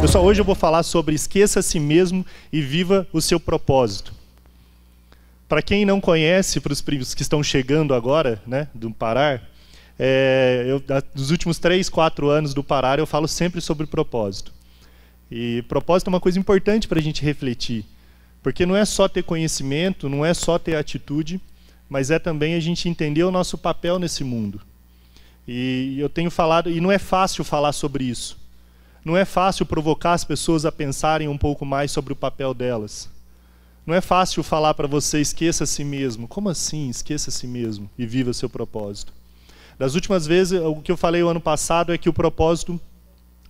Pessoal, hoje eu vou falar sobre esqueça a si mesmo e viva o seu propósito. Para quem não conhece, para os que estão chegando agora, né, do Parar, dos últimos 3, 4 anos do Parar, eu falo sempre sobre propósito. E propósito é uma coisa importante para a gente refletir, porque não é só ter conhecimento, não é só ter atitude, mas é também a gente entender o nosso papel nesse mundo. E eu tenho falado, e não é fácil falar sobre isso. Não é fácil provocar as pessoas a pensarem um pouco mais sobre o papel delas. Não é fácil falar para você, esqueça a si mesmo. Como assim, esqueça a si mesmo e viva seu propósito? Das últimas vezes, o que eu falei o ano passado é que o propósito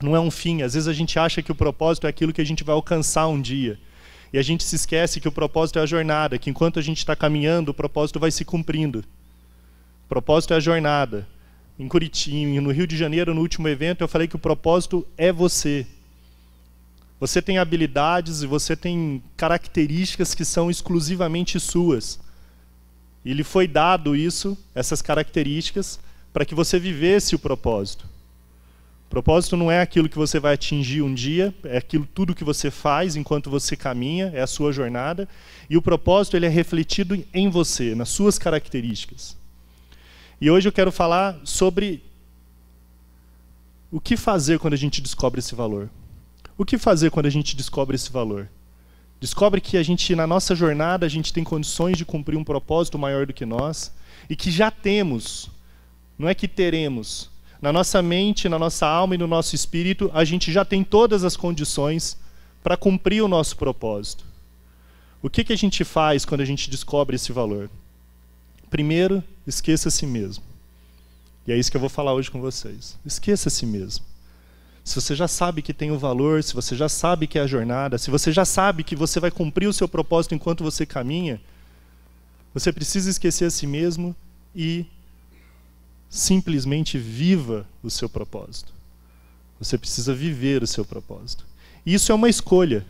não é um fim. Às vezes a gente acha que o propósito é aquilo que a gente vai alcançar um dia. E a gente se esquece que o propósito é a jornada, que enquanto a gente está caminhando, o propósito vai se cumprindo. O propósito é a jornada. Em Curitiba, no Rio de Janeiro, no último evento, eu falei que o propósito é você. Você tem habilidades e você tem características que são exclusivamente suas. E lhe foi dado isso, essas características, para que você vivesse o propósito. O propósito não é aquilo que você vai atingir um dia, é aquilo tudo que você faz enquanto você caminha, é a sua jornada. E o propósito ele é refletido em você, nas suas características. E hoje eu quero falar sobre o que fazer quando a gente descobre esse valor. O que fazer quando a gente descobre esse valor? Descobre que a gente, na nossa jornada, a gente tem condições de cumprir um propósito maior do que nós e que já temos, não é que teremos. Na nossa mente, na nossa alma e no nosso espírito, a gente já tem todas as condições para cumprir o nosso propósito. O que a gente faz quando a gente descobre esse valor? Primeiro, esqueça a si mesmo. E é isso que eu vou falar hoje com vocês. Esqueça a si mesmo. Se você já sabe que tem o valor, se você já sabe que é a jornada, se você já sabe que você vai cumprir o seu propósito enquanto você caminha, você precisa esquecer a si mesmo e simplesmente viva o seu propósito. Você precisa viver o seu propósito. E isso é uma escolha.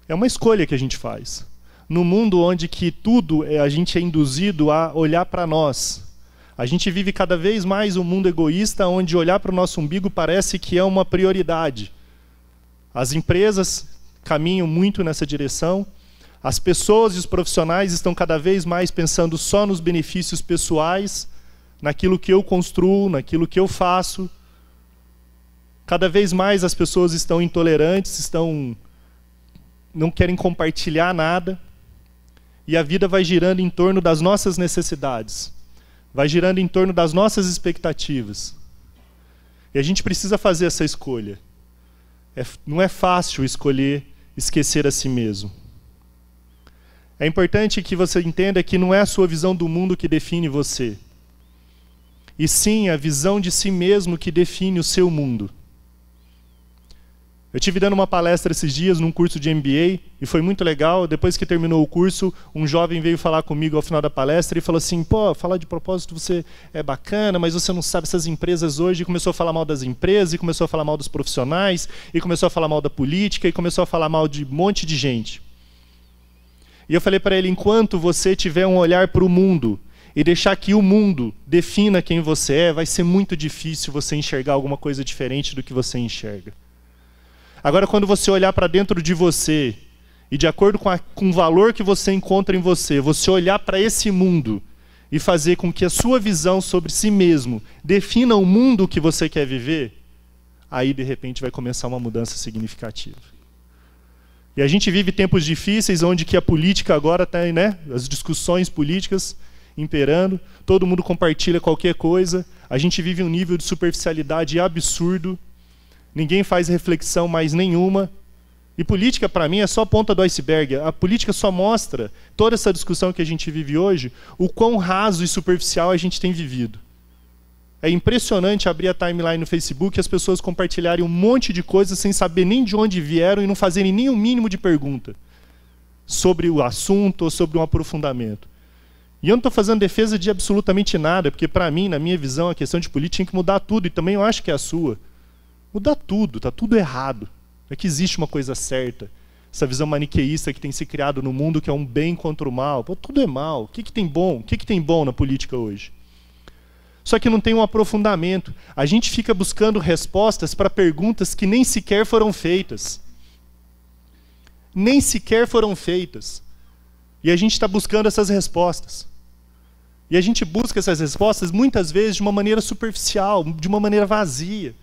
É uma escolha que a gente faz. No mundo onde que tudo a gente é induzido a olhar para nós. A gente vive cada vez mais um mundo egoísta, onde olhar para o nosso umbigo parece que é uma prioridade. As empresas caminham muito nessa direção. As pessoas e os profissionais estão cada vez mais pensando só nos benefícios pessoais, naquilo que eu construo, naquilo que eu faço. Cada vez mais as pessoas estão intolerantes, não querem compartilhar nada. E a vida vai girando em torno das nossas necessidades. Vai girando em torno das nossas expectativas. E a gente precisa fazer essa escolha. Não é fácil escolher esquecer a si mesmo. É importante que você entenda que não é a sua visão do mundo que define você. E sim a visão de si mesmo que define o seu mundo. Eu estive dando uma palestra esses dias num curso de MBA e foi muito legal. Depois que terminou o curso, um jovem veio falar comigo ao final da palestra e falou assim, pô, falar de propósito você é bacana, mas você não sabe essas empresas hoje. E começou a falar mal das empresas, e começou a falar mal dos profissionais, e começou a falar mal da política, e começou a falar mal de um monte de gente. E eu falei para ele, enquanto você tiver um olhar para o mundo e deixar que o mundo defina quem você é, vai ser muito difícil você enxergar alguma coisa diferente do que você enxerga. Agora, quando você olhar para dentro de você, e de acordo com o valor que você encontra em você, você olhar para esse mundo e fazer com que a sua visão sobre si mesmo defina o mundo que você quer viver, aí, de repente, vai começar uma mudança significativa. E a gente vive tempos difíceis, onde que a política agora tem, né, as discussões políticas imperando, todo mundo compartilha qualquer coisa, a gente vive um nível de superficialidade absurdo, ninguém faz reflexão mais nenhuma. E política, para mim, é só a ponta do iceberg. A política só mostra, toda essa discussão que a gente vive hoje, o quão raso e superficial a gente tem vivido. É impressionante abrir a timeline no Facebook e as pessoas compartilharem um monte de coisas sem saber nem de onde vieram e não fazerem nem o mínimo de pergunta sobre o assunto ou sobre um aprofundamento. E eu não estou fazendo defesa de absolutamente nada, porque, para mim, na minha visão, a questão de política tinha que mudar tudo, e também eu acho que é a sua. Mudar tudo, está tudo errado. Não é que existe uma coisa certa. Essa visão maniqueísta que tem se criado no mundo, que é um bem contra o mal. Pô, tudo é mal. O que tem bom? O que tem bom na política hoje? Só que não tem um aprofundamento. A gente fica buscando respostas para perguntas que nem sequer foram feitas. Nem sequer foram feitas. E a gente está buscando essas respostas. E a gente busca essas respostas muitas vezes de uma maneira superficial, de uma maneira vazia.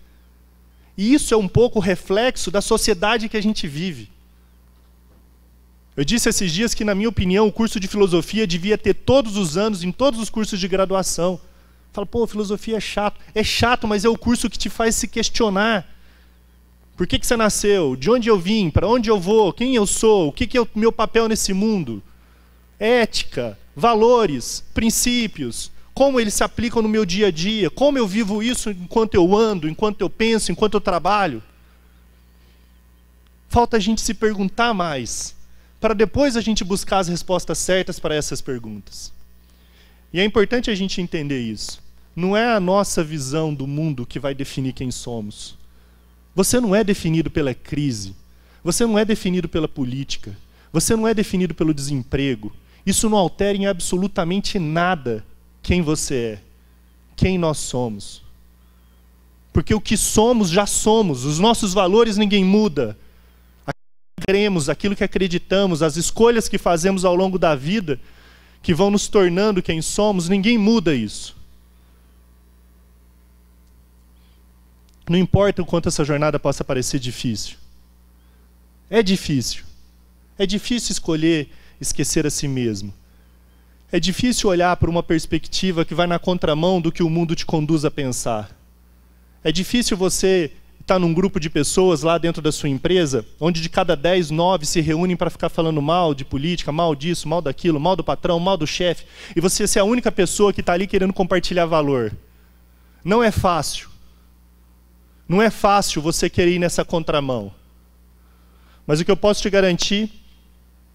E isso é um pouco o reflexo da sociedade que a gente vive. Eu disse esses dias que, na minha opinião, o curso de filosofia devia ter todos os anos, em todos os cursos de graduação. Fala, pô, filosofia é chato. É chato, mas é o curso que te faz se questionar. Por que você nasceu? De onde eu vim? Para onde eu vou? Quem eu sou? O que é o meu papel nesse mundo? Ética, valores, princípios, como eles se aplicam no meu dia a dia, como eu vivo isso enquanto eu ando, enquanto eu penso, enquanto eu trabalho. Falta a gente se perguntar mais, para depois a gente buscar as respostas certas para essas perguntas. E é importante a gente entender isso. Não é a nossa visão do mundo que vai definir quem somos. Você não é definido pela crise. Você não é definido pela política. Você não é definido pelo desemprego. Isso não altera em absolutamente nada quem você é, quem nós somos. Porque o que somos, já somos. Os nossos valores ninguém muda. Aquilo que cremos, aquilo que acreditamos, as escolhas que fazemos ao longo da vida, que vão nos tornando quem somos, ninguém muda isso. Não importa o quanto essa jornada possa parecer difícil. É difícil. É difícil escolher esquecer a si mesmo. É difícil olhar para uma perspectiva que vai na contramão do que o mundo te conduz a pensar. É difícil você estar num grupo de pessoas lá dentro da sua empresa, onde de cada 10, 9 se reúnem para ficar falando mal de política, mal disso, mal daquilo, mal do patrão, mal do chefe, e você ser a única pessoa que está ali querendo compartilhar valor. Não é fácil. Não é fácil você querer ir nessa contramão. Mas o que eu posso te garantir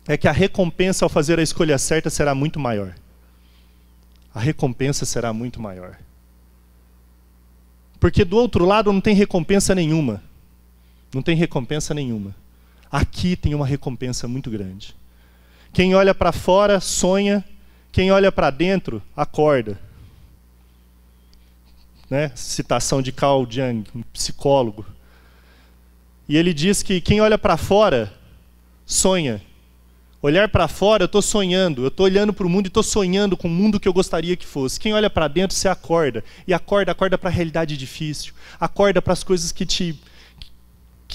é que a recompensa ao fazer a escolha certa será muito maior. A recompensa será muito maior. Porque do outro lado não tem recompensa nenhuma. Não tem recompensa nenhuma. Aqui tem uma recompensa muito grande. Quem olha para fora sonha, quem olha para dentro acorda. Né? Citação de Carl Jung, um psicólogo. E ele diz que quem olha para fora sonha. Olhar para fora, eu estou sonhando. Eu estou olhando para o mundo e estou sonhando com o mundo que eu gostaria que fosse. Quem olha para dentro, você acorda. E acorda para a realidade difícil. Acorda para as coisas que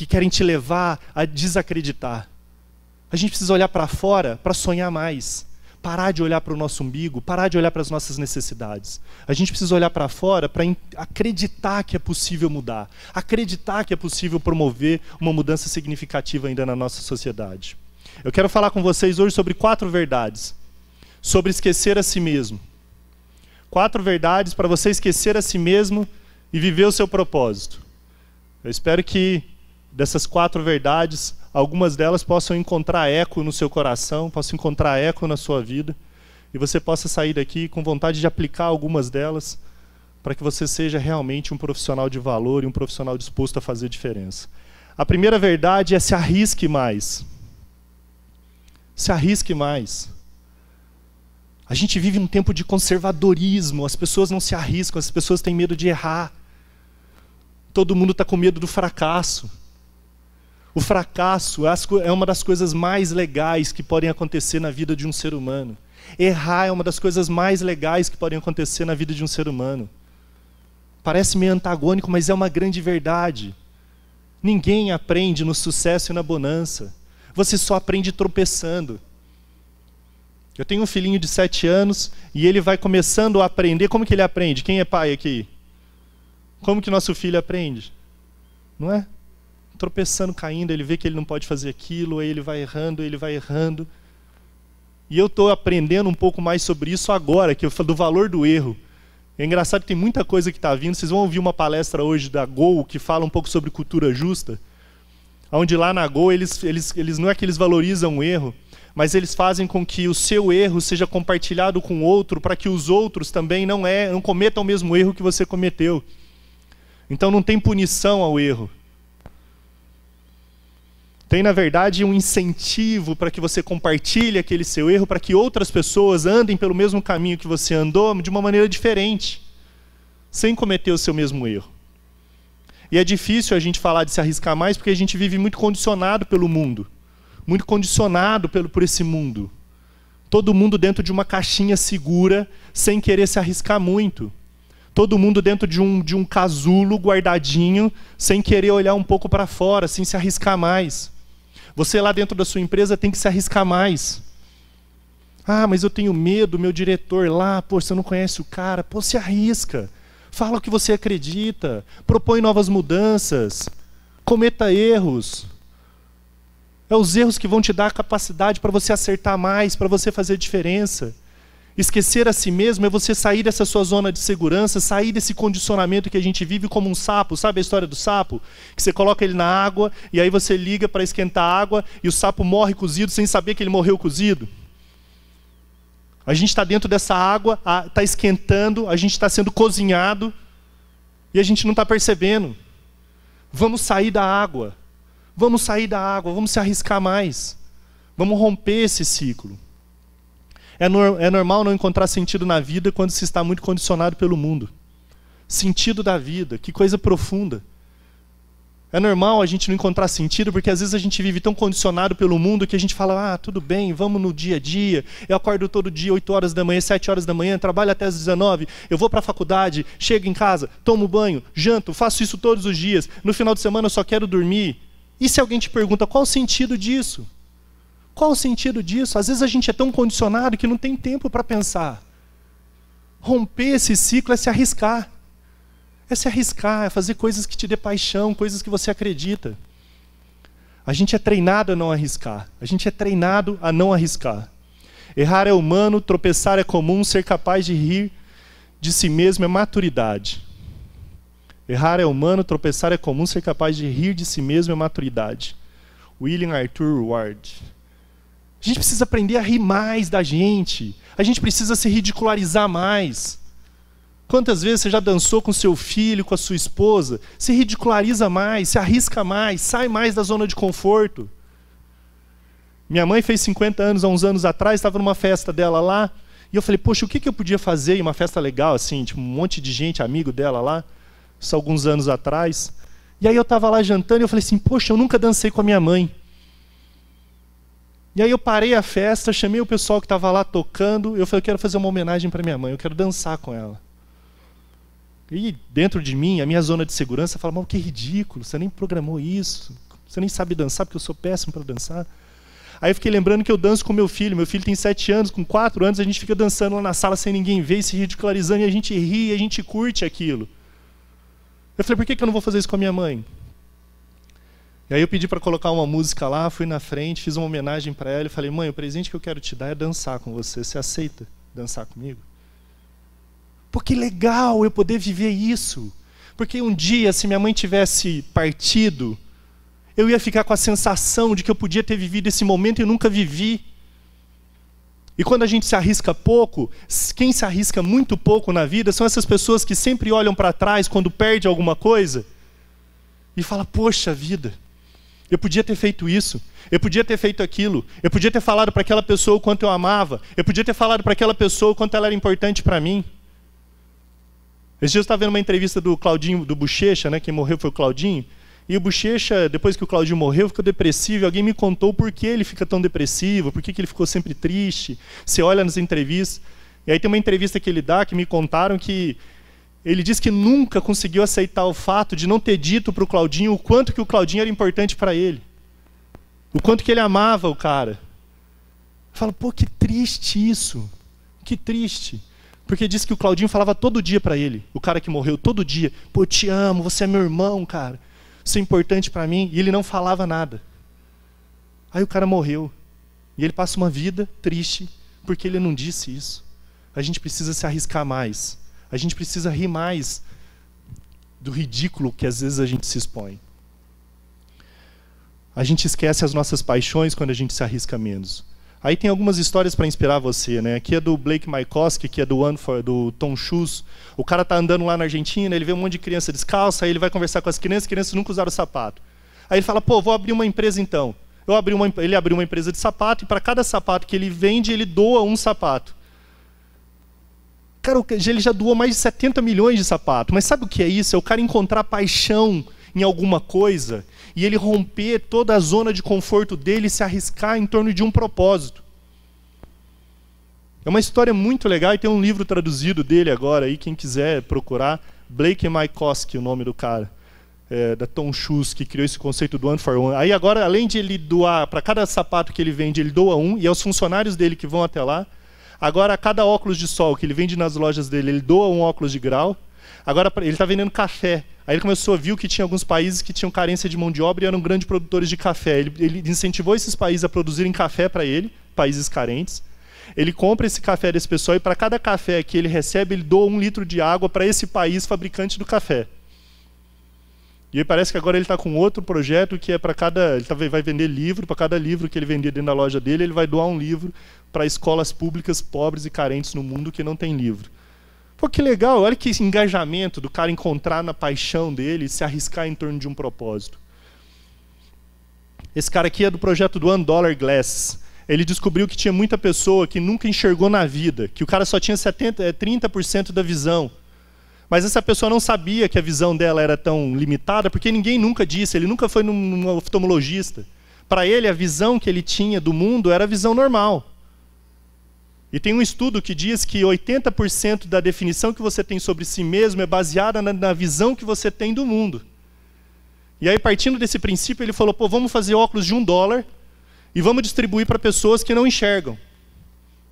querem te levar a desacreditar. A gente precisa olhar para fora para sonhar mais. Parar de olhar para o nosso umbigo, parar de olhar para as nossas necessidades. A gente precisa olhar para fora para acreditar que é possível mudar. Acreditar que é possível promover uma mudança significativa ainda na nossa sociedade. Eu quero falar com vocês hoje sobre 4 verdades. Sobre esquecer a si mesmo. 4 verdades para você esquecer a si mesmo e viver o seu propósito. Eu espero que dessas 4 verdades, algumas delas possam encontrar eco no seu coração, possam encontrar eco na sua vida, e você possa sair daqui com vontade de aplicar algumas delas, para que você seja realmente um profissional de valor e um profissional disposto a fazer diferença. A primeira verdade é: se arrisque mais. Se arrisque mais. A gente vive um tempo de conservadorismo, as pessoas não se arriscam, as pessoas têm medo de errar. Todo mundo está com medo do fracasso. O fracasso é uma das coisas mais legais que podem acontecer na vida de um ser humano. Errar é uma das coisas mais legais que podem acontecer na vida de um ser humano. Parece meio antagônico, mas é uma grande verdade. Ninguém aprende no sucesso e na bonança. Você só aprende tropeçando. Eu tenho um filhinho de 7 anos e ele vai começando a aprender. Como que ele aprende? Quem é pai aqui? Como que nosso filho aprende? Não é? Tropeçando, caindo, ele vê que ele não pode fazer aquilo, aí ele vai errando, E eu estou aprendendo um pouco mais sobre isso agora, que eu falo do valor do erro. É engraçado que tem muita coisa que está vindo. Vocês vão ouvir uma palestra hoje da Gol, que fala um pouco sobre cultura justa, onde lá na Gol, eles não é que eles valorizam o erro, mas eles fazem com que o seu erro seja compartilhado com o outro, para que os outros também não cometam o mesmo erro que você cometeu. Então não tem punição ao erro. Tem, na verdade, um incentivo para que você compartilhe aquele seu erro, para que outras pessoas andem pelo mesmo caminho que você andou, de uma maneira diferente. sem cometer o seu mesmo erro. E é difícil a gente falar de se arriscar mais porque a gente vive muito condicionado pelo mundo. Muito condicionado por esse mundo. Todo mundo dentro de uma caixinha segura, sem querer se arriscar muito. Todo mundo dentro de um casulo guardadinho, sem querer olhar um pouco para fora, sem se arriscar mais. Você lá dentro da sua empresa tem que se arriscar mais. Ah, mas eu tenho medo, meu diretor lá, pô, você não conhece o cara, pô, se arrisca. Fala o que você acredita, propõe novas mudanças, cometa erros. É os erros que vão te dar a capacidade para você acertar mais, para você fazer diferença. Esquecer a si mesmo é você sair dessa sua zona de segurança, sair desse condicionamento que a gente vive como um sapo. Sabe a história do sapo? Que você coloca ele na água e aí você liga para esquentar a água e o sapo morre cozido sem saber que ele morreu cozido. A gente está dentro dessa água, está esquentando, a gente está sendo cozinhado e a gente não está percebendo. Vamos sair da água. Vamos sair da água, vamos se arriscar mais. Vamos romper esse ciclo. É normal não encontrar sentido na vida quando se está muito condicionado pelo mundo. Sentido da vida, que coisa profunda. É normal a gente não encontrar sentido porque às vezes a gente vive tão condicionado pelo mundo que a gente fala, ah, tudo bem, vamos no dia a dia. Eu acordo todo dia 8 horas da manhã, 7 horas da manhã, trabalho até as 19, eu vou para a faculdade, chego em casa, tomo banho, janto, faço isso todos os dias. No final de semana eu só quero dormir. E se alguém te pergunta, qual o sentido disso? Qual o sentido disso? Às vezes a gente é tão condicionado que não tem tempo para pensar. Romper esse ciclo é se arriscar. É se arriscar, é fazer coisas que te dê paixão, coisas que você acredita. A gente é treinado a não arriscar. A gente é treinado a não arriscar. Errar é humano, tropeçar é comum, ser capaz de rir de si mesmo é maturidade. Errar é humano, tropeçar é comum, ser capaz de rir de si mesmo é maturidade. William Arthur Ward. A gente precisa aprender a rir mais da gente. A gente precisa se ridicularizar mais. Quantas vezes você já dançou com seu filho, com a sua esposa? Se ridiculariza mais, se arrisca mais, sai mais da zona de conforto. Minha mãe fez 50 anos há uns anos atrás, estava numa festa dela lá, e eu falei, poxa, o que eu podia fazer em uma festa legal, assim, tipo, um monte de gente, amigo dela lá, isso há alguns anos atrás. E aí eu estava lá jantando e eu falei assim, poxa, eu nunca dancei com a minha mãe. E aí eu parei a festa, chamei o pessoal que estava lá tocando, eu falei, eu quero fazer uma homenagem para minha mãe, eu quero dançar com ela. E dentro de mim, a minha zona de segurança fala, mas que ridículo, você nem programou isso, você nem sabe dançar porque eu sou péssimo para dançar. Aí eu fiquei lembrando que eu danço com meu filho tem 7 anos, com 4 anos a gente fica dançando lá na sala sem ninguém ver, se ridicularizando e a gente ri, a gente curte aquilo. Eu falei, por que eu não vou fazer isso com a minha mãe? E aí eu pedi para colocar uma música lá, fui na frente, fiz uma homenagem para ela e falei, mãe, o presente que eu quero te dar é dançar com você, você aceita dançar comigo? Pô, que legal eu poder viver isso. Porque um dia, se minha mãe tivesse partido, eu ia ficar com a sensação de que eu podia ter vivido esse momento e eu nunca vivi. E quando a gente se arrisca pouco, quem se arrisca muito pouco na vida são essas pessoas que sempre olham para trás quando perde alguma coisa e falam, poxa vida, eu podia ter feito isso, eu podia ter feito aquilo, eu podia ter falado para aquela pessoa o quanto eu amava, eu podia ter falado para aquela pessoa o quanto ela era importante para mim. Esses dias eu estava vendo uma entrevista do Claudinho, do Bochecha, né, quem morreu foi o Claudinho, e o Bochecha, depois que o Claudinho morreu, ficou depressivo, e alguém me contou por que ele fica tão depressivo, por que ele ficou sempre triste. Você olha nas entrevistas, e aí tem uma entrevista que ele dá, que me contaram que ele diz que nunca conseguiu aceitar o fato de não ter dito para o Claudinho o quanto que o Claudinho era importante para ele. O quanto que ele amava o cara. Fala, pô, que triste isso, que triste. Porque disse que o Claudinho falava todo dia para ele, o cara que morreu, todo dia. Pô, eu te amo, você é meu irmão, cara. Você é importante para mim. E ele não falava nada. Aí o cara morreu. E ele passa uma vida triste porque ele não disse isso. A gente precisa se arriscar mais. A gente precisa rir mais do ridículo que às vezes a gente se expõe. A gente esquece as nossas paixões quando a gente se arrisca menos. Aí tem algumas histórias para inspirar você, né? Aqui é do Blake Mycoskie, que é do Tom Shoes. O cara está andando lá na Argentina, ele vê um monte de criança descalça, aí ele vai conversar com as crianças nunca usaram sapato. Aí ele fala, pô, vou abrir uma empresa então. Ele abriu uma empresa de sapato e para cada sapato que ele vende, ele doa um sapato. Cara, ele já doou mais de 70 milhões de sapatos. Mas sabe o que é isso? É o cara encontrar paixão em alguma coisa e ele romper toda a zona de conforto dele e se arriscar em torno de um propósito. É uma história muito legal e tem um livro traduzido dele agora, aí, quem quiser procurar. Blake Mycoskie, o nome do cara. Da Tom Shoes, que criou esse conceito do One for One. Aí agora, além de ele doar, para cada sapato que ele vende, ele doa um, e aos funcionários dele que vão até lá. Agora, a cada óculos de sol que ele vende nas lojas dele, ele doa um óculos de grau. Agora, ele está vendendo café. Aí ele começou a ver que tinha alguns países que tinham carência de mão de obra e eram grandes produtores de café. Ele incentivou esses países a produzirem café para ele, países carentes. Ele compra esse café desse pessoal e para cada café que ele recebe, ele doa 1 litro de água para esse país fabricante do café. E aí parece que agora ele está com outro projeto que é para cada... Ele vai vender livro, para cada livro que ele vender dentro da loja dele, ele vai doar um livro para escolas públicas pobres e carentes no mundo que não tem livro. Pô, que legal, olha que engajamento do cara encontrar na paixão dele e se arriscar em torno de um propósito. Esse cara aqui é do projeto do $1 Glass. Ele descobriu que tinha muita pessoa que nunca enxergou na vida, que o cara só tinha 30% da visão. Mas essa pessoa não sabia que a visão dela era tão limitada, porque ninguém nunca disse, ele nunca foi num oftalmologista. Para ele, a visão que ele tinha do mundo era a visão normal. E tem um estudo que diz que 80% da definição que você tem sobre si mesmo é baseada na visão que você tem do mundo. E aí, partindo desse princípio, ele falou, pô, vamos fazer óculos de $1 e vamos distribuir para pessoas que não enxergam.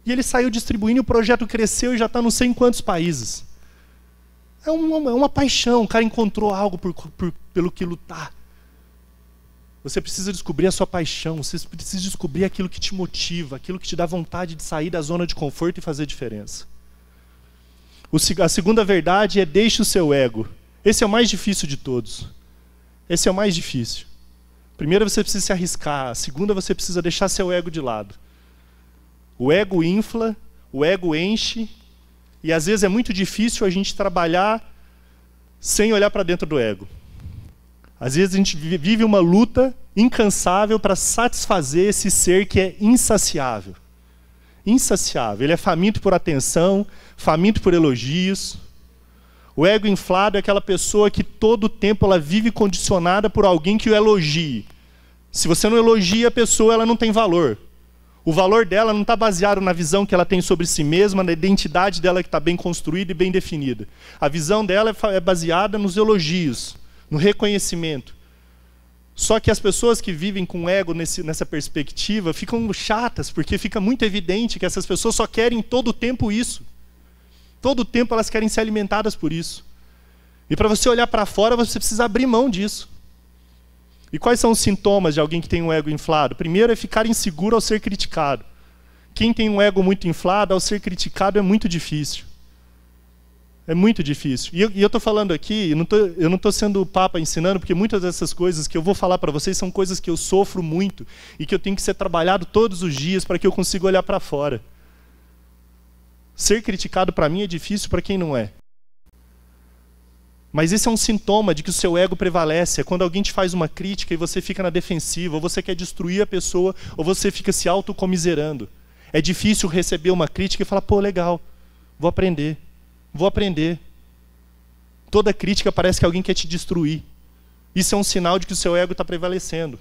E ele saiu distribuindo, o projeto cresceu e já está não sei em quantos países. É uma paixão, o cara encontrou algo pelo que lutar. Você precisa descobrir a sua paixão, você precisa descobrir aquilo que te motiva, aquilo que te dá vontade de sair da zona de conforto e fazer diferença. A segunda verdade é deixe o seu ego. Esse é o mais difícil de todos. Esse é o mais difícil. Primeiro você precisa se arriscar, a segunda você precisa deixar seu ego de lado. O ego infla, o ego enche, e às vezes é muito difícil a gente trabalhar sem olhar para dentro do ego. Às vezes a gente vive uma luta incansável para satisfazer esse ser que é insaciável. Insaciável. Ele é faminto por atenção, faminto por elogios. O ego inflado é aquela pessoa que todo o tempo ela vive condicionada por alguém que o elogie. Se você não elogia a pessoa, ela não tem valor. O valor dela não está baseado na visão que ela tem sobre si mesma, na identidade dela que está bem construída e bem definida. A visão dela é baseada nos elogios, no reconhecimento. Só que as pessoas que vivem com ego nessa perspectiva ficam chatas, porque fica muito evidente que essas pessoas só querem todo o tempo isso. Todo o tempo elas querem ser alimentadas por isso. E para você olhar para fora, você precisa abrir mão disso. E quais são os sintomas de alguém que tem um ego inflado? Primeiro é ficar inseguro ao ser criticado. Quem tem um ego muito inflado, ao ser criticado é muito difícil. É muito difícil. E eu estou falando aqui, eu não estou sendo o Papa ensinando, porque muitas dessas coisas que eu vou falar para vocês são coisas que eu sofro muito e que eu tenho que ser trabalhado todos os dias para que eu consiga olhar para fora. Ser criticado para mim é difícil para quem não é. Mas esse é um sintoma de que o seu ego prevalece. É quando alguém te faz uma crítica e você fica na defensiva, ou você quer destruir a pessoa, ou você fica se autocomiserando. É difícil receber uma crítica e falar, pô, legal, vou aprender. Vou aprender. Toda crítica parece que alguém quer te destruir. Isso é um sinal de que o seu ego está prevalecendo.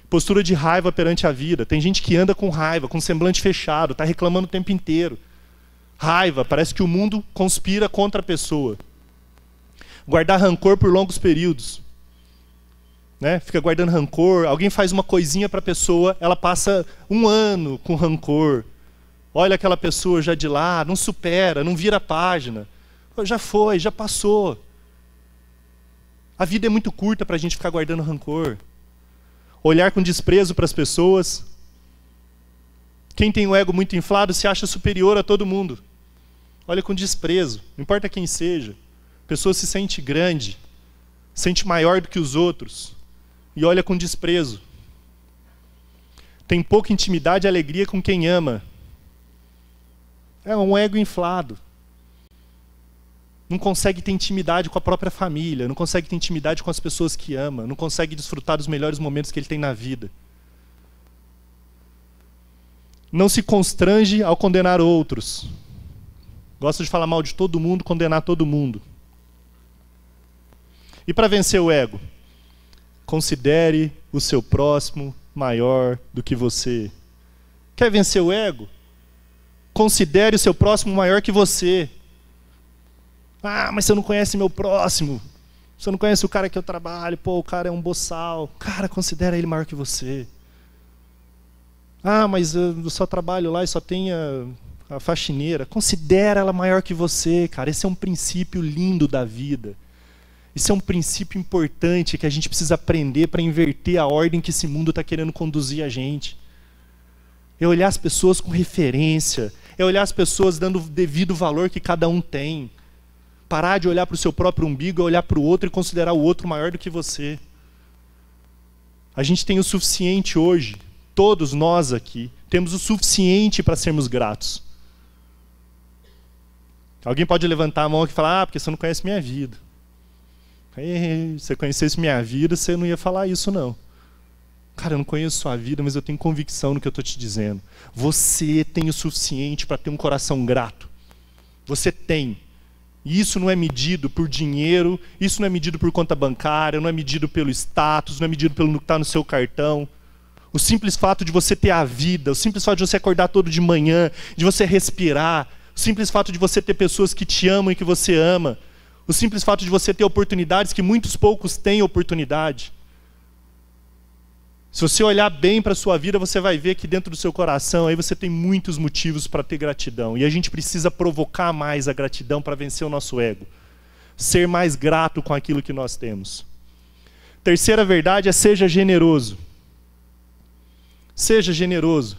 Postura de raiva perante a vida. Tem gente que anda com raiva, com semblante fechado, está reclamando o tempo inteiro. Raiva, parece que o mundo conspira contra a pessoa. Guardar rancor por longos períodos. Né? Fica guardando rancor. Alguém faz uma coisinha para a pessoa, ela passa 1 ano com rancor. Olha aquela pessoa já de lá, não supera, não vira a página. Já foi, já passou. A vida é muito curta para a gente ficar guardando rancor. Olhar com desprezo para as pessoas. Quem tem o ego muito inflado se acha superior a todo mundo. Olha com desprezo, não importa quem seja. A pessoa se sente grande, sente maior do que os outros e olha com desprezo. Tem pouca intimidade e alegria com quem ama. É um ego inflado. Não consegue ter intimidade com a própria família, não consegue ter intimidade com as pessoas que ama, não consegue desfrutar dos melhores momentos que ele tem na vida. Não se constrange ao condenar outros. Gosta de falar mal de todo mundo, condenar todo mundo. E para vencer o ego? Considere o seu próximo maior do que você. Quer vencer o ego? Considere o seu próximo maior que você. Ah, mas você não conhece meu próximo. Você não conhece o cara que eu trabalho. Pô, o cara é um boçal. Cara, considera ele maior que você. Ah, mas eu só trabalho lá e só tem a faxineira. Considera ela maior que você, cara. Esse é um princípio lindo da vida. Esse é um princípio importante que a gente precisa aprender para inverter a ordem que esse mundo está querendo conduzir a gente. É olhar as pessoas com referência. É olhar as pessoas dando o devido valor que cada um tem. Parar de olhar para o seu próprio umbigo, olhar para o outro e considerar o outro maior do que você. A gente tem o suficiente hoje, todos nós aqui, temos o suficiente para sermos gratos. Alguém pode levantar a mão aqui e falar, porque você não conhece minha vida. Se você conhecesse minha vida, você não ia falar isso, não. Cara, eu não conheço sua vida, mas eu tenho convicção no que eu estou te dizendo. Você tem o suficiente para ter um coração grato. Você tem. E isso não é medido por dinheiro, isso não é medido por conta bancária, não é medido pelo status, não é medido pelo que está no seu cartão. O simples fato de você ter a vida, o simples fato de você acordar todo de manhã, de você respirar, o simples fato de você ter pessoas que te amam e que você ama, o simples fato de você ter oportunidades que muitos poucos têm oportunidade. Se você olhar bem para a sua vida, você vai ver que dentro do seu coração aí você tem muitos motivos para ter gratidão. E a gente precisa provocar mais a gratidão para vencer o nosso ego. Ser mais grato com aquilo que nós temos. Terceira verdade é seja generoso. Seja generoso.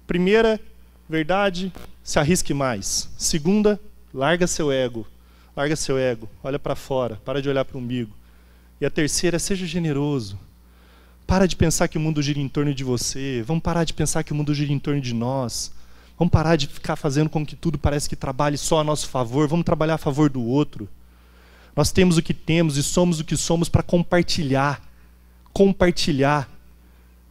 Primeira verdade, se arrisque mais. Segunda, larga seu ego. Larga seu ego, olha para fora, para de olhar para o umbigo. E a terceira, seja generoso. Para de pensar que o mundo gira em torno de você. Vamos parar de pensar que o mundo gira em torno de nós. Vamos parar de ficar fazendo com que tudo parece que trabalhe só a nosso favor. Vamos trabalhar a favor do outro. Nós temos o que temos e somos o que somos para compartilhar. Compartilhar.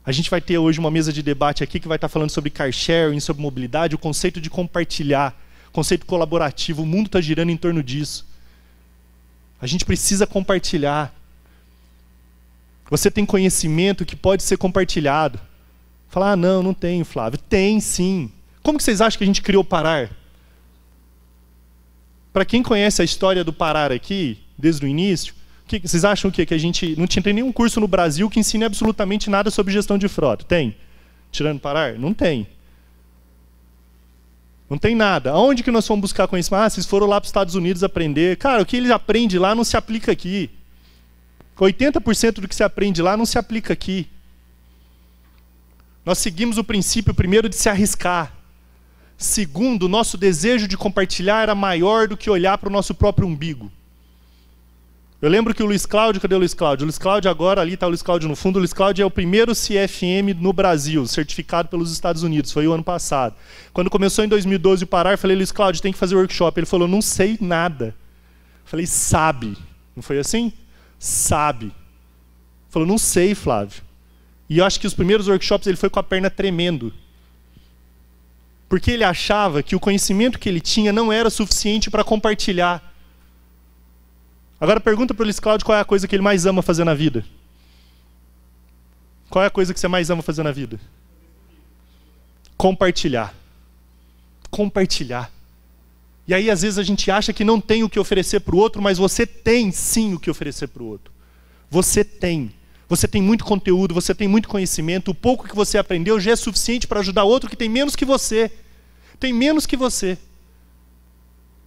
A gente vai ter hoje uma mesa de debate aqui que vai estar falando sobre car sharing, sobre mobilidade, o conceito de compartilhar. Conceito colaborativo, o mundo está girando em torno disso. A gente precisa compartilhar. Você tem conhecimento que pode ser compartilhado. Falar, não tenho, Flávio. Tem sim. Como que vocês acham que a gente criou o Parar? Para quem conhece a história do Parar aqui, desde o início, vocês acham o quê? Que a gente não tinha nenhum curso no Brasil que ensine absolutamente nada sobre gestão de frota? Tem? Tirando o Parar? Não tem. Não tem nada. Aonde que nós fomos buscar conhecimento? Ah, vocês foram lá para os Estados Unidos aprender. Cara, o que eles aprendem lá não se aplica aqui. 80% do que se aprende lá não se aplica aqui. Nós seguimos o princípio, primeiro, de se arriscar. Segundo, o nosso desejo de compartilhar era maior do que olhar para o nosso próprio umbigo. Eu lembro que o Luiz Cláudio, cadê o Luiz Cláudio? O Luiz Cláudio agora, ali está o Luiz Cláudio no fundo, o Luiz Cláudio é o primeiro CFM no Brasil, certificado pelos Estados Unidos, foi o ano passado. Quando começou em 2012 o Parar, eu falei, Luiz Cláudio, tem que fazer workshop. Ele falou, não sei nada. Eu falei, sabe. Não foi assim? Sabe. Ele falou, não sei, Flávio. E eu acho que os primeiros workshops ele foi com a perna tremendo. Porque ele achava que o conhecimento que ele tinha não era suficiente para compartilhar. Agora pergunta para o Luiz Cláudio qual é a coisa que ele mais ama fazer na vida. Qual é a coisa que você mais ama fazer na vida? Compartilhar. Compartilhar. E aí às vezes a gente acha que não tem o que oferecer para o outro, mas você tem sim o que oferecer para o outro. Você tem. Você tem muito conteúdo, você tem muito conhecimento, o pouco que você aprendeu já é suficiente para ajudar outro que tem menos que você. Tem menos que você.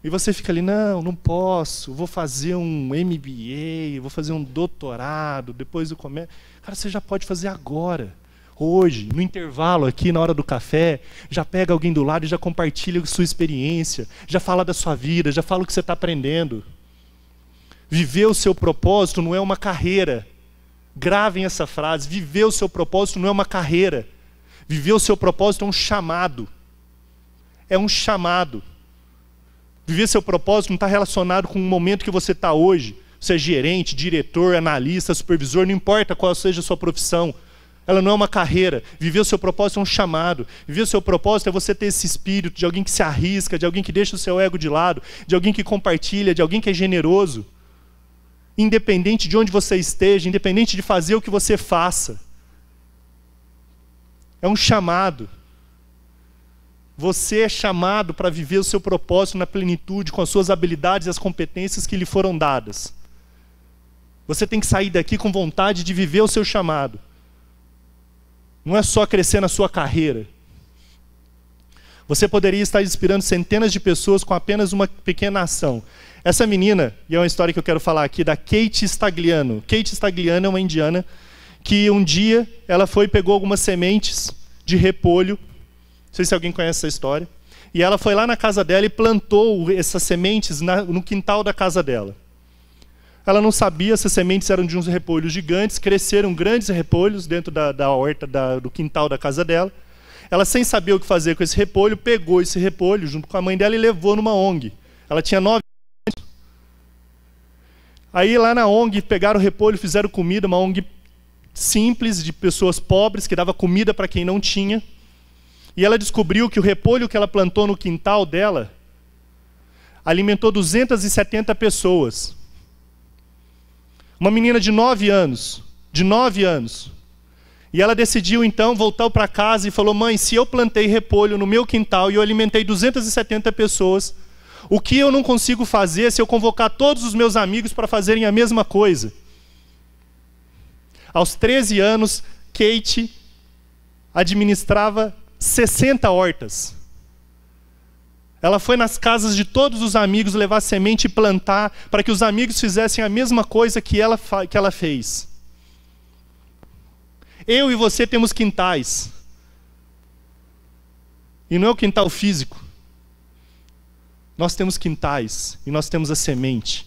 E você fica ali, não posso, vou fazer um MBA, vou fazer um doutorado, depois eu começo. Cara, você já pode fazer agora, hoje, no intervalo aqui, na hora do café, já pega alguém do lado e já compartilha a sua experiência, já fala da sua vida, já fala o que você está aprendendo. Viver o seu propósito não é uma carreira. Gravem essa frase, viver o seu propósito não é uma carreira. Viver o seu propósito é um chamado. É um chamado. Viver seu propósito não está relacionado com o momento que você está hoje. Você é gerente, diretor, analista, supervisor, não importa qual seja a sua profissão. Ela não é uma carreira. Viver o seu propósito é um chamado. Viver o seu propósito é você ter esse espírito de alguém que se arrisca, de alguém que deixa o seu ego de lado, de alguém que compartilha, de alguém que é generoso. Independente de onde você esteja, independente de fazer o que você faça. É um chamado. Você é chamado para viver o seu propósito na plenitude, com as suas habilidades e as competências que lhe foram dadas. Você tem que sair daqui com vontade de viver o seu chamado. Não é só crescer na sua carreira. Você poderia estar inspirando centenas de pessoas com apenas uma pequena ação. Essa menina, e é uma história que eu quero falar aqui, da Kate Stagliano. Kate Stagliano é uma indiana que um dia ela foi e pegou algumas sementes de repolho. Não sei se alguém conhece essa história. E ela foi lá na casa dela e plantou essas sementes no quintal da casa dela. Ela não sabia, essas sementes eram de uns repolhos gigantes, cresceram grandes repolhos dentro da horta do quintal da casa dela. Ela, sem saber o que fazer com esse repolho, pegou esse repolho junto com a mãe dela e levou numa ONG. Ela tinha 9 anos. Aí lá na ONG pegaram o repolho, fizeram comida, uma ONG simples, de pessoas pobres, que dava comida para quem não tinha. E ela descobriu que o repolho que ela plantou no quintal dela alimentou 270 pessoas. Uma menina de 9 anos. E ela decidiu então, voltar para casa e falou: mãe, se eu plantei repolho no meu quintal e eu alimentei 270 pessoas, o que eu não consigo fazer se eu convocar todos os meus amigos para fazerem a mesma coisa? Aos 13 anos, Kate administrava 60 hortas. Ela foi nas casas de todos os amigos levar semente e plantar para que os amigos fizessem a mesma coisa que ela fez. Eu e você temos quintais. E não é o quintal físico. Nós temos quintais e nós temos a semente.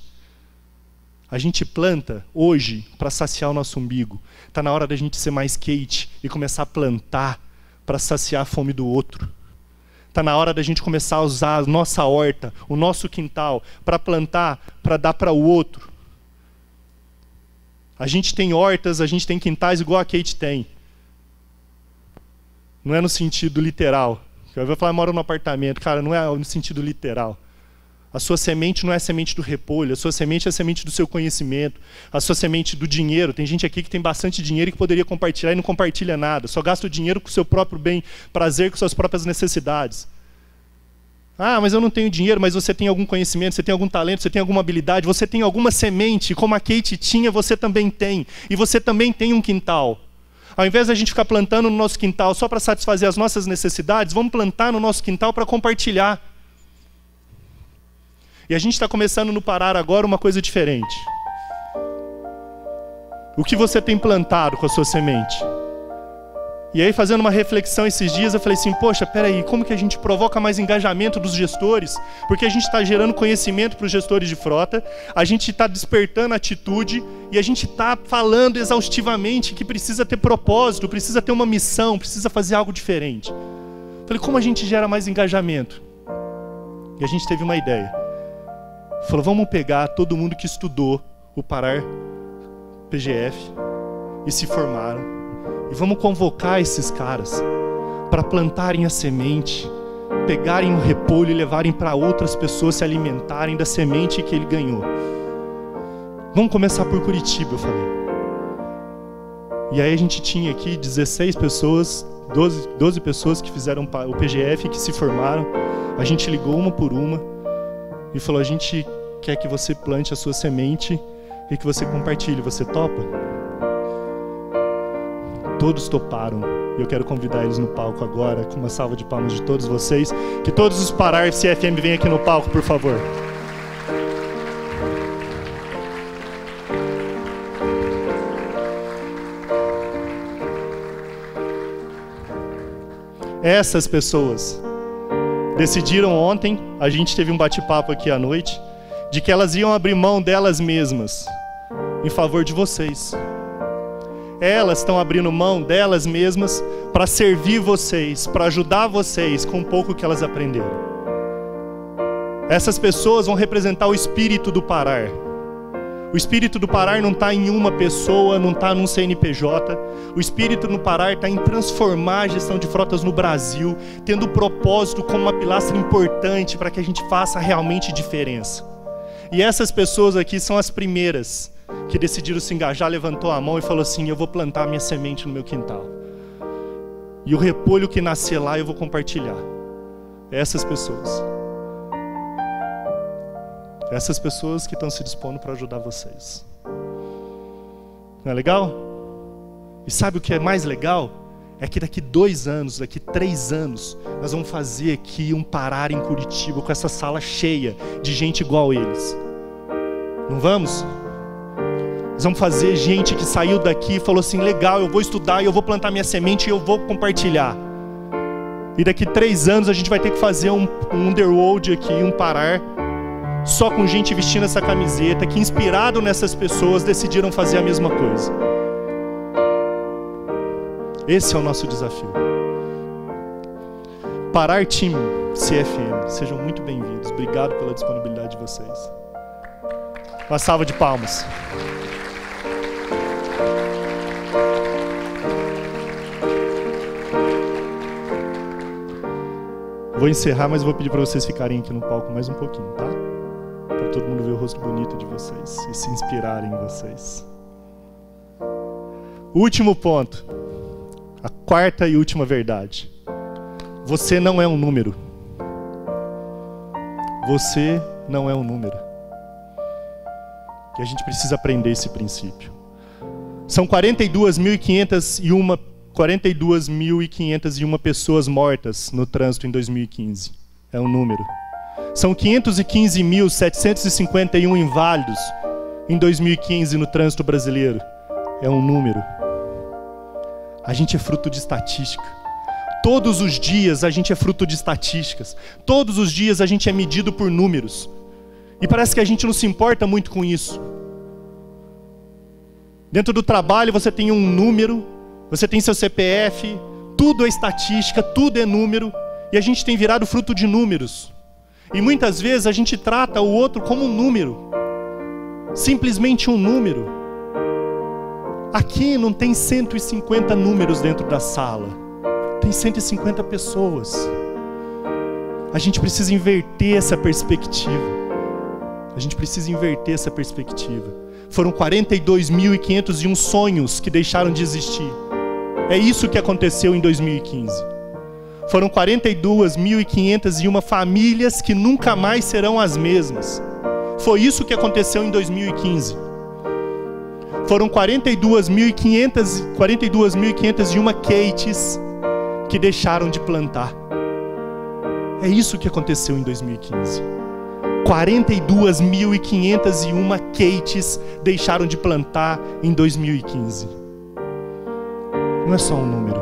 A gente planta hoje para saciar o nosso umbigo. Está na hora da gente ser mais Kate e começar a plantar para saciar a fome do outro. Está na hora da gente começar a usar a nossa horta, o nosso quintal, para plantar, para dar para o outro. A gente tem hortas, a gente tem quintais igual a Kate tem. Não é no sentido literal. Eu vou falar, moro num apartamento. Cara, não é no sentido literal. A sua semente não é a semente do repolho, a sua semente é a semente do seu conhecimento, a sua semente do dinheiro. Tem gente aqui que tem bastante dinheiro e que poderia compartilhar e não compartilha nada, só gasta o dinheiro com o seu próprio bem, prazer, com suas próprias necessidades. Ah, mas eu não tenho dinheiro, mas você tem algum conhecimento, você tem algum talento, você tem alguma habilidade, você tem alguma semente, como a Kate tinha, você também tem. E você também tem um quintal. Ao invés de a gente ficar plantando no nosso quintal só para satisfazer as nossas necessidades, vamos plantar no nosso quintal para compartilhar. E a gente está começando no Pará agora uma coisa diferente. O que você tem plantado com a sua semente? E aí, fazendo uma reflexão esses dias, eu falei assim, poxa, peraí, como que a gente provoca mais engajamento dos gestores? Porque a gente está gerando conhecimento para os gestores de frota, a gente está despertando atitude e a gente está falando exaustivamente que precisa ter propósito, precisa ter uma missão, precisa fazer algo diferente. Eu falei, como a gente gera mais engajamento? E a gente teve uma ideia. Falou, vamos pegar todo mundo que estudou o Pará PGF e se formaram e vamos convocar esses caras para plantarem a semente, pegarem um repolho e levarem para outras pessoas se alimentarem da semente que ele ganhou. Vamos começar por Curitiba, eu falei. E aí a gente tinha aqui 16 pessoas, 12 pessoas que fizeram o PGF, que se formaram. A gente ligou uma por uma e falou, a gente quer que você plante a sua semente e que você compartilhe. Você topa? Todos toparam. E eu quero convidar eles no palco agora, com uma salva de palmas de todos vocês. Que todos os Pará CFM venham aqui no palco, por favor. Essas pessoas decidiram ontem, a gente teve um bate-papo aqui à noite, de que elas iam abrir mão delas mesmas em favor de vocês. Elas estão abrindo mão delas mesmas para servir vocês, para ajudar vocês com um pouco que elas aprenderam. Essas pessoas vão representar o espírito do Pará. O espírito do parar não está em uma pessoa, não está num CNPJ. O espírito no parar está em transformar a gestão de frotas no Brasil, tendo o propósito como uma pilastra importante para que a gente faça realmente diferença. E essas pessoas aqui são as primeiras que decidiram se engajar, levantou a mão e falou assim: eu vou plantar minha semente no meu quintal. E o repolho que nascer lá eu vou compartilhar. Essas pessoas. Essas pessoas que estão se dispondo para ajudar vocês. Não é legal? E sabe o que é mais legal? É que daqui 2 anos, daqui 3 anos, nós vamos fazer aqui um parar em Curitiba com essa sala cheia de gente igual a eles. Não vamos? Nós vamos fazer gente que saiu daqui e falou assim: legal, eu vou estudar, eu vou plantar minha semente e eu vou compartilhar. E daqui 3 anos a gente vai ter que fazer um underworld aqui, um parar, só com gente vestindo essa camiseta, que inspirado nessas pessoas decidiram fazer a mesma coisa. Esse é o nosso desafio. Parar Time CFM, sejam muito bem-vindos. Obrigado pela disponibilidade de vocês. Uma salva de palmas. Vou encerrar, mas vou pedir para vocês ficarem aqui no palco mais um pouquinho, tá? Para todo mundo ver o rosto bonito de vocês e se inspirarem em vocês. Último ponto. A quarta e última verdade. Você não é um número. Você não é um número. E a gente precisa aprender esse princípio. São 42.501 pessoas mortas no trânsito em 2015. É um número. São 515.751 inválidos em 2015 no trânsito brasileiro. É um número. A gente é fruto de estatística. Todos os dias a gente é fruto de estatísticas. Todos os dias a gente é medido por números. E parece que a gente não se importa muito com isso. Dentro do trabalho você tem um número, você tem seu CPF, tudo é estatística, tudo é número, e a gente tem virado fruto de números. E muitas vezes a gente trata o outro como um número, simplesmente um número. Aqui não tem 150 números dentro da sala, tem 150 pessoas. A gente precisa inverter essa perspectiva. A gente precisa inverter essa perspectiva. Foram 42.501 sonhos que deixaram de existir. É isso que aconteceu em 2015. Foram 42.501 famílias que nunca mais serão as mesmas. Foi isso que aconteceu em 2015. Foram 42.501 Kates que deixaram de plantar. É isso que aconteceu em 2015. 42.501 Kates deixaram de plantar em 2015. Não é só um número.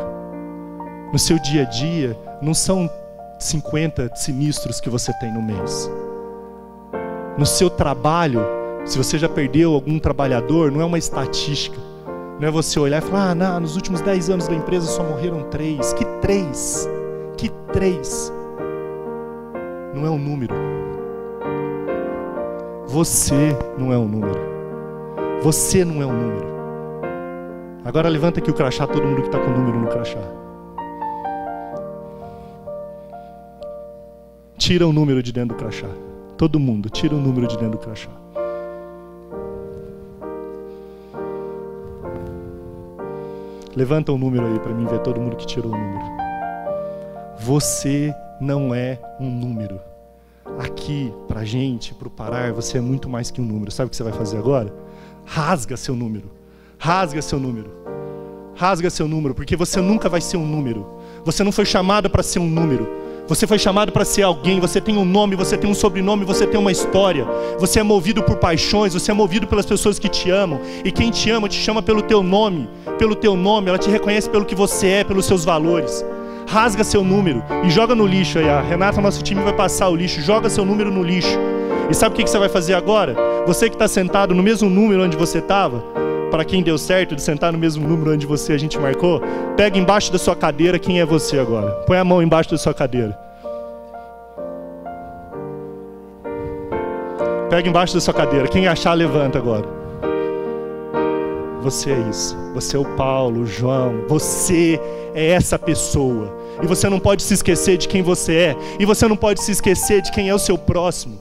No seu dia a dia, não são 50 sinistros que você tem no mês. No seu trabalho, se você já perdeu algum trabalhador, não é uma estatística. Não é você olhar e falar: não, nos últimos 10 anos da empresa só morreram 3. Que 3? Que 3? Não é um número. Você não é um número. Você não é um número. Agora levanta aqui o crachá, todo mundo que está com o número no crachá. Tira o número de dentro do crachá. Todo mundo, tira o número de dentro do crachá. Levanta o número aí para mim ver todo mundo que tirou o número. Você não é um número. Aqui, pra gente, pro parar, você é muito mais que um número. Sabe o que você vai fazer agora? Rasga seu número. Rasga seu número. Rasga seu número, porque você nunca vai ser um número. Você não foi chamado para ser um número. Você foi chamado para ser alguém. Você tem um nome, você tem um sobrenome, você tem uma história. Você é movido por paixões, você é movido pelas pessoas que te amam. E quem te ama, te chama pelo teu nome. Pelo teu nome, ela te reconhece pelo que você é, pelos seus valores. Rasga seu número e joga no lixo aí. A Renata, nosso time, vai passar o lixo. Joga seu número no lixo. E sabe o que você vai fazer agora? Você que está sentado no mesmo número onde você estava, para quem deu certo de sentar no mesmo número onde a gente marcou, pega embaixo da sua cadeira quem é você agora. Põe a mão embaixo da sua cadeira. Pega embaixo da sua cadeira. Quem achar, levanta agora. você é isso. Você é o Paulo, o João. Você é essa pessoa. E você não pode se esquecer de quem você é. E você não pode se esquecer de quem é o seu próximo.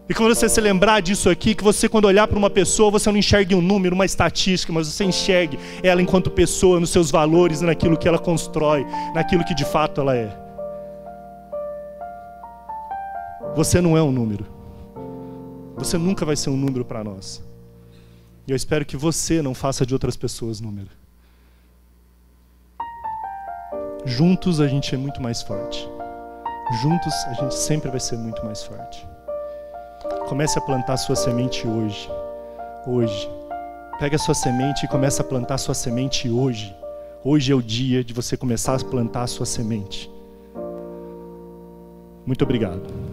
E quando você se lembrar disso aqui, que você, quando olhar para uma pessoa, você não enxergue um número, uma estatística, mas você enxergue ela enquanto pessoa, nos seus valores, naquilo que ela constrói, naquilo que de fato ela é. Você não é um número. Você nunca vai ser um número para nós. E eu espero que você não faça de outras pessoas número. Juntos a gente é muito mais forte. Juntos a gente sempre vai ser muito mais forte. Comece a plantar sua semente hoje. Hoje. Pega a sua semente e comece a plantar sua semente hoje. Hoje é o dia de você começar a plantar a sua semente. Muito obrigado.